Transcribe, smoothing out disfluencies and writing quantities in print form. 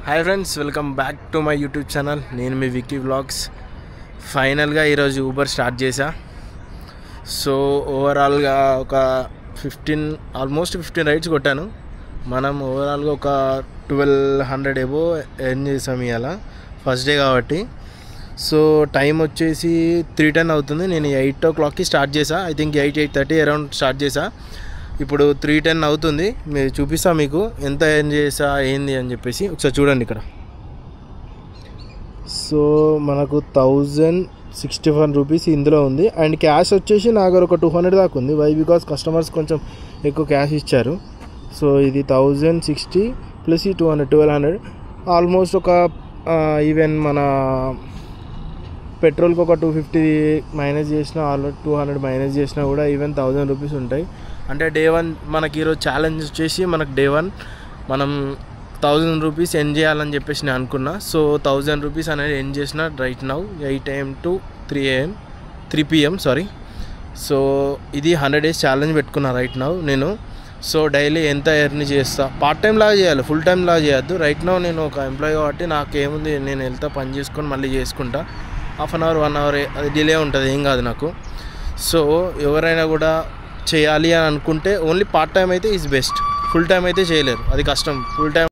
Hi friends, welcome back to my YouTube channel. నేను మీ Vicky vlogs. ఫైనల్గా ఈరోజు ఊబర్ స్టార్ట్ చేశా. సో ఓవరాల్గా ఒక ఆల్మోస్ట్ 15 రైడ్స్ కొట్టాను. మనం ఓవరాల్గా ఒక 1200 ఎబో ఎర్న్ చేసాం ఇవాళ, ఫస్ట్ డే కాబట్టి. సో టైం వచ్చేసి 3:10 అవుతుంది. నేను 8 o'clockకి స్టార్ట్ చేశా. ఐ థింక్ 8:30 అరౌండ్ స్టార్ట్ చేశా. ఇప్పుడు 3:10 అవుతుంది. మీరు చూపిస్తా మీకు ఎంత ఎర్న్ చేసా ఏంది అని చెప్పేసి. ఒకసారి చూడండి ఇక్కడ. సో మనకు 1061 రూపీస్ ఇందులో ఉంది. అండ్ క్యాష్ వచ్చేసి నా దగ్గర ఒక 200 దాకా ఉంది. వై బికాస్ కస్టమర్స్ కొంచెం ఎక్కువ క్యాష్ ఇచ్చారు. సో ఇది 1060 ప్లస్ ఈ 1200 ఆల్మోస్ట్ ఒక ఈవెన్ మన పెట్రోల్కి ఒక 250 మైనస్ చేసినా, ఆల్రెడీ 200 మైనస్ చేసినా కూడా ఈవెన్ 1000 రూపీస్ ఉంటాయి. అంటే డే 1 మనకి ఈరోజు ఛాలెంజ్ వచ్చేసి మనకు డే 1 మనం 1000 రూపీస్ ఎర్న్ చేయాలని చెప్పేసి నేను అనుకున్నా. సో 1000 రూపీస్ అనేది ఎర్న్ చేసిన right now 8 AM to 3 PM sorry. So ఇది 100 days ఛాలెంజ్ పెట్టుకున్నా రైట్ నౌ నేను. సో డైలీ ఎంత ఎర్న్ చేస్తా, పార్ట్ టైం లాగా చేయాలి, ఫుల్ టైం లాగా చేయొద్దు. రైట్ నౌ నేను ఒక ఎంప్లాయీ కాబట్టి నాకేముంది, నేను వెళ్తా పని చేసుకొని మళ్ళీ చేసుకుంటా. హాఫ్ అన్ అవర్ 1 hour అది డిలే ఉంటుంది, ఏం కాదు నాకు. సో ఎవరైనా కూడా చేయాలి అని అనుకుంటే ఓన్లీ పార్ట్ టైం అయితే ఈజ్ బెస్ట్. ఫుల్ టైం అయితే చేయలేరు, అది కష్టం. Full time